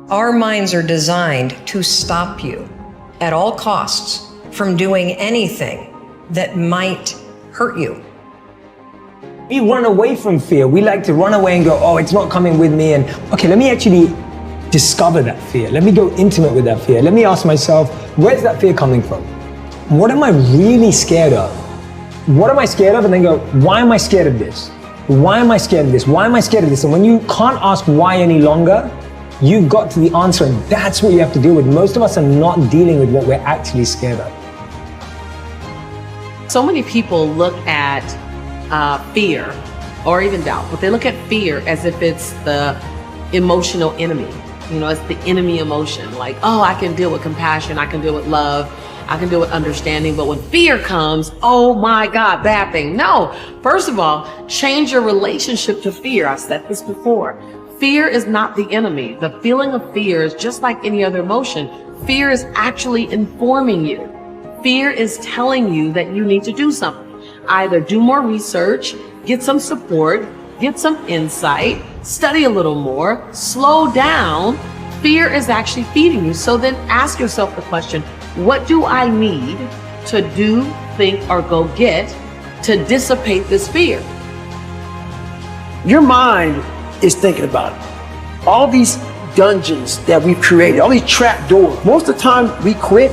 Our minds are designed to stop you at all costs from doing anything that might hurt you. We run away from fear. We like to run away and go, oh, it's not coming with me. And okay, let me actually discover that fear. Let me go intimate with that fear. Let me ask myself, where's that fear coming from? What am I really scared of? What am I scared of? And then go, why am I scared of this? Why am I scared of this? Why am I scared of this? And when you can't ask why any longer, you've got to the answer, and that's what you have to deal with. Most of us are not dealing with what we're actually scared of. So many people look at fear or even doubt, but they look at fear as if it's the emotional enemy. You know, it's the enemy emotion. Like, oh, I can deal with compassion, I can deal with love, I can deal with understanding, but when fear comes, oh my God, bad thing. No, first of all, change your relationship to fear. I've said this before. Fear is not the enemy. The feeling of fear is just like any other emotion. Fear is actually informing you. Fear is telling you that you need to do something. Either do more research, get some support, get some insight, study a little more, slow down. Fear is actually feeding you. So then ask yourself the question, what do I need to do, think, or go get to dissipate this fear? Your mind is thinking about it. All these dungeons that we've created, all these trap doors, most of the time we quit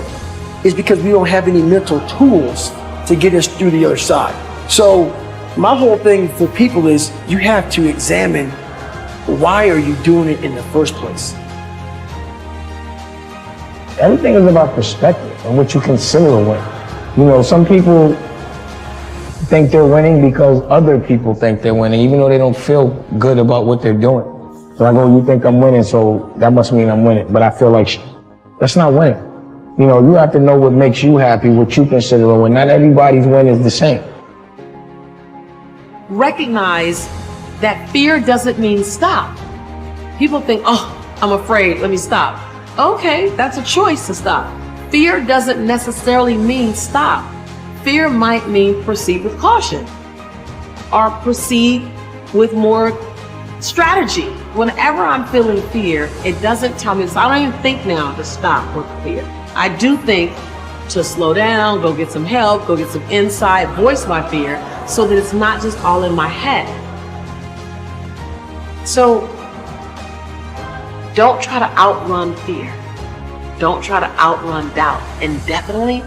is because we don't have any mental tools to get us through the other side. So my whole thing for people is you have to examine why are you doing it in the first place. Everything is about perspective and what you consider a win. You know, some people think they're winning because other people think they're winning, even though they don't feel good about what they're doing. So I go, you think I'm winning, so that must mean I'm winning. But I feel like that's not winning. You know, you have to know what makes you happy, what you consider a win. Not everybody's win is the same. Recognize that fear doesn't mean stop. People think, oh, I'm afraid, let me stop. Okay, that's a choice to stop. Fear doesn't necessarily mean stop. Fear might mean proceed with caution or proceed with more strategy. Whenever I'm feeling fear, it doesn't tell me, so I don't even think now to stop with fear. I do think to slow down, go get some help, go get some insight, voice my fear so that it's not just all in my head. So don't try to outrun fear. Don't try to outrun doubt. And definitely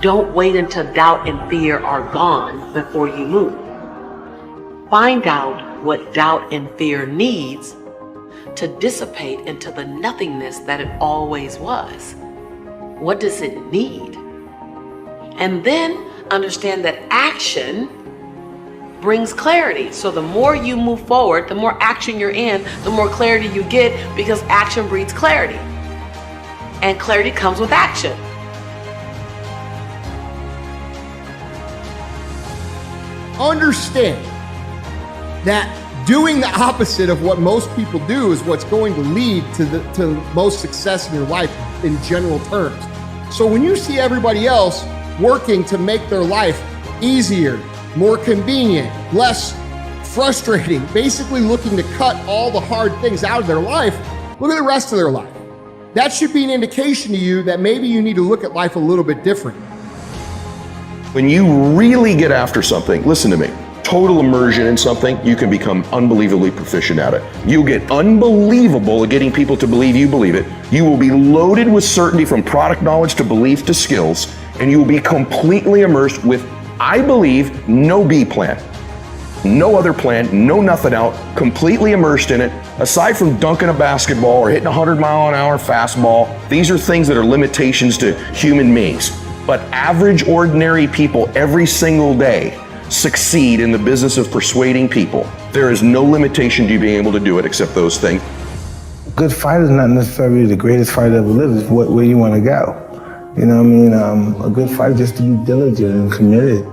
don't wait until doubt and fear are gone before you move. Find out what doubt and fear needs to dissipate into the nothingness that it always was. What does it need? And then understand that action brings clarity. So the more you move forward, the more action you're in, the more clarity you get, because action breeds clarity. And clarity comes with action. Understand that doing the opposite of what most people do is what's going to lead to most success in your life in general terms. So when you see everybody else working to make their life easier, more convenient, less frustrating, basically looking to cut all the hard things out of their life, look at the rest of their life. That should be an indication to you that maybe you need to look at life a little bit different. When you really get after something, listen to me, total immersion in something, you can become unbelievably proficient at it. You'll get unbelievable at getting people to believe you believe it. You will be loaded with certainty from product knowledge to belief to skills, and you will be completely immersed with, I believe, no B plan. No other plan, no nothing out, completely immersed in it. Aside from dunking a basketball or hitting a 100-mile-an-hour fastball, these are things that are limitations to human beings. But average, ordinary people every single day succeed in the business of persuading people. There is no limitation to you being able to do it except those things. Good fight is not necessarily the greatest fight ever lived. It's where you want to go. You know what I mean? A good fight is just to be diligent and committed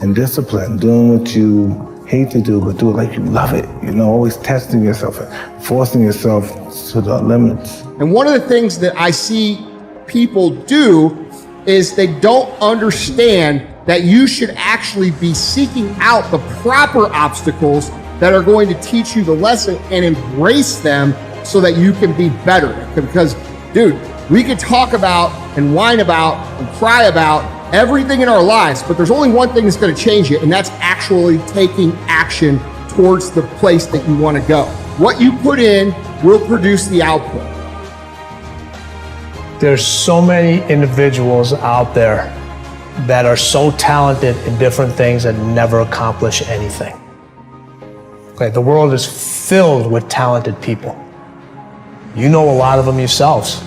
and disciplined, doing what you hate to do, but do it like you love it. You know, always testing yourself and forcing yourself to the limits. And one of the things that I see people do is they don't understand that you should actually be seeking out the proper obstacles that are going to teach you the lesson and embrace them so that you can be better. Because, dude, we could talk about and whine about and cry about everything in our lives, but there's only one thing that's going to change it, and that's actually taking action towards the place that you want to go. What you put in will produce the output. There's so many individuals out there that are so talented in different things and never accomplish anything. Okay, the world is filled with talented people. You know a lot of them yourselves,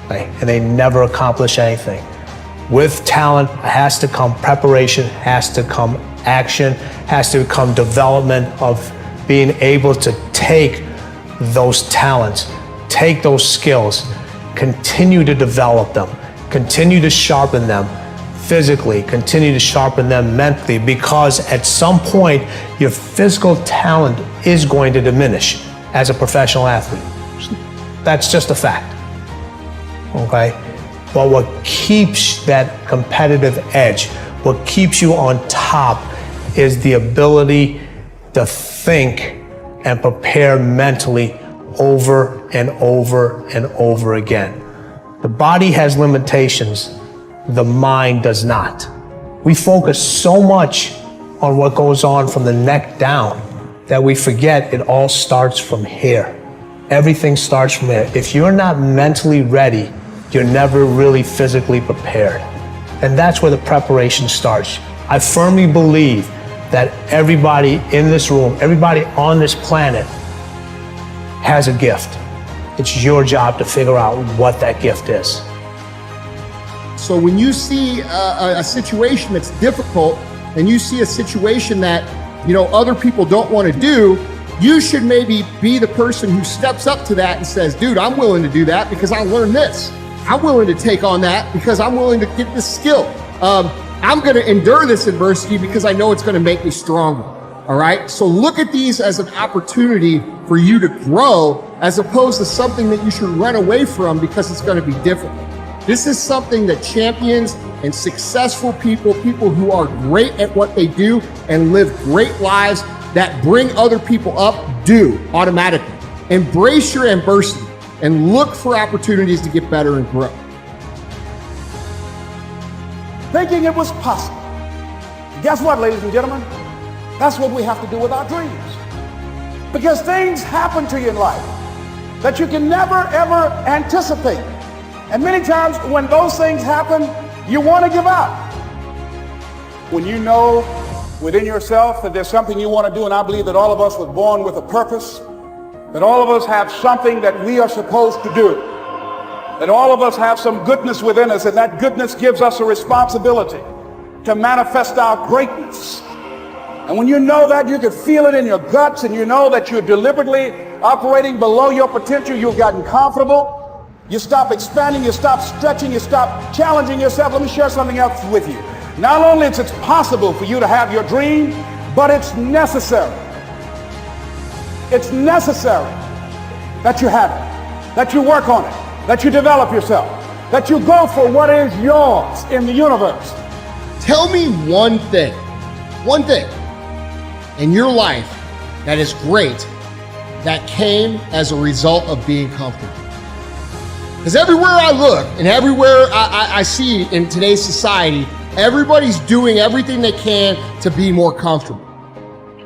okay, and they never accomplish anything. With talent has to come preparation, has to come action, has to come development of being able to take those talents, take those skills, continue to develop them, continue to sharpen them physically, continue to sharpen them mentally, because at some point your physical talent is going to diminish as a professional athlete. That's just a fact, okay? But what keeps that competitive edge, what keeps you on top, is the ability to think and prepare mentally over and over and over again. The body has limitations, the mind does not. We focus so much on what goes on from the neck down that we forget it all starts from here. Everything starts from here. If you're not mentally ready, you're never really physically prepared. And that's where the preparation starts. I firmly believe that everybody in this room, everybody on this planet has a gift. It's your job to figure out what that gift is. So when you see a situation that's difficult and you see a situation that, you know, other people don't want to do, you should maybe be the person who steps up to that and says, dude, I'm willing to do that because I learned this. I'm willing to take on that because I'm willing to get this skill. I'm going to endure this adversity because I know it's going to make me stronger. All right. So look at these as an opportunity for you to grow, as opposed to something that you should run away from because it's going to be difficult. This is something that champions and successful people, people who are great at what they do and live great lives that bring other people up, do automatically. Embrace your adversity and look for opportunities to get better and grow. Thinking it was possible. Guess what, ladies and gentlemen? That's what we have to do with our dreams. Because things happen to you in life that you can never, ever anticipate. And many times when those things happen, you want to give up. When you know within yourself that there's something you want to do, and I believe that all of us were born with a purpose, that all of us have something that we are supposed to do, that all of us have some goodness within us, and that goodness gives us a responsibility to manifest our greatness. And when you know that, you can feel it in your guts, and you know that you're deliberately operating below your potential, you've gotten comfortable, you stop expanding, you stop stretching, you stop challenging yourself. Let me share something else with you. Not only is it possible for you to have your dream, but it's necessary. It's necessary that you have it, that you work on it, that you develop yourself, that you go for what is yours in the universe. Tell me one thing in your life that is great that came as a result of being comfortable. Because everywhere I look and everywhere I see in today's society, everybody's doing everything they can to be more comfortable,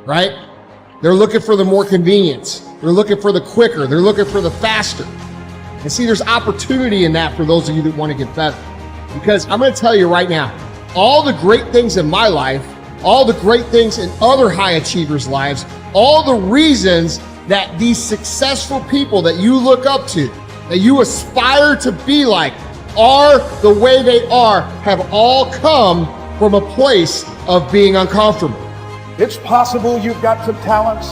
right? They're looking for the more convenience. They're looking for the quicker. They're looking for the faster. And see, there's opportunity in that for those of you that want to get better. Because I'm going to tell you right now, all the great things in my life, all the great things in other high achievers' lives, all the reasons that these successful people that you look up to, that you aspire to be like, are the way they are, have all come from a place of being uncomfortable. It's possible you've got some talents,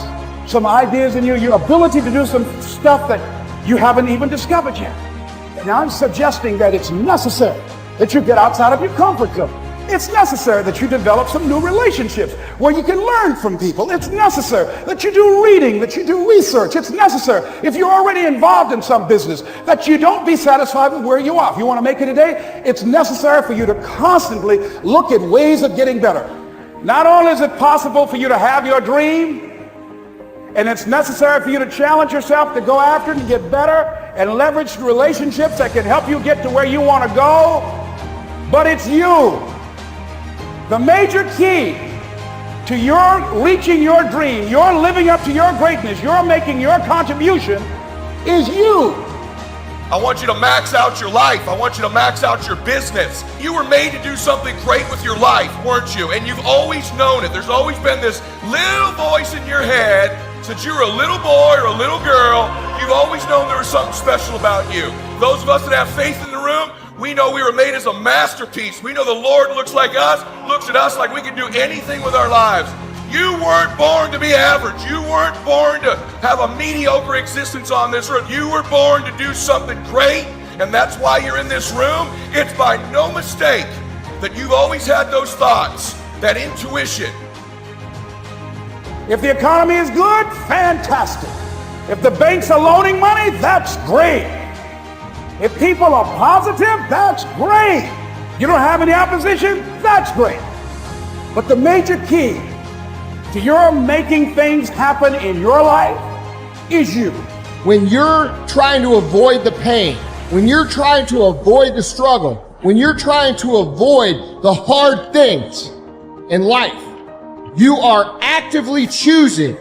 some ideas in you, your ability to do some stuff that you haven't even discovered yet. Now I'm suggesting that it's necessary that you get outside of your comfort zone. It's necessary that you develop some new relationships where you can learn from people. It's necessary that you do reading, that you do research. It's necessary, if you're already involved in some business, that you don't be satisfied with where you are. If you want to make it today, it's necessary for you to constantly look at ways of getting better. Not only is it possible for you to have your dream, And it's necessary for you to challenge yourself to go after it and get better and leverage relationships that can help you get to where you want to go. But it's you. The major key to your reaching your dream, your living up to your greatness, your making your contribution is you. I want you to max out your life. I want you to max out your business. You were made to do something great with your life, weren't you? And you've always known it. There's always been this little voice in your head since you were a little boy or a little girl. You've always known there was something special about you. Those of us that have faith in the room, we know we were made as a masterpiece. We know the Lord looks at us like we can do anything with our lives. You weren't born to be average. You weren't born to have a mediocre existence on this earth. You were born to do something great, and that's why you're in this room. It's by no mistake that you've always had those thoughts, that intuition. If the economy is good, fantastic. If the banks are loaning money, that's great. If people are positive, that's great. You don't have any opposition, that's great. But the major key to your making things happen in your life is you. When you're trying to avoid the pain, when you're trying to avoid the struggle, when you're trying to avoid the hard things in life, you are actively choosing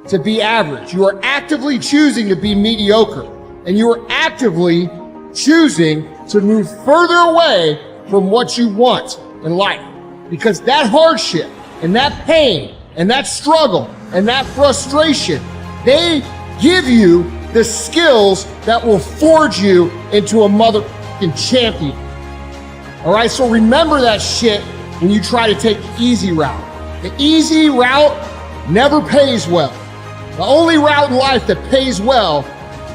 to be average. You are actively choosing to be mediocre. And you are actively choosing to move further away from what you want in life. Because that hardship and that pain and that struggle and that frustration, they give you the skills that will forge you into a motherfucking champion. All right, so remember that shit when you try to take the easy route. The easy route never pays well. The only route in life that pays well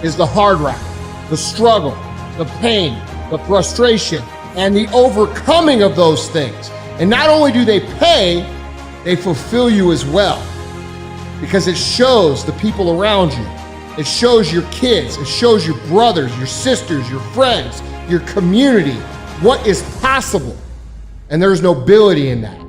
is the hard route, the struggle, the pain, the frustration, and the overcoming of those things. And not only do they pay, they fulfill you as well, because it shows the people around you. It shows your kids. It shows your brothers, your sisters, your friends, your community, what is possible. And there's nobility in that.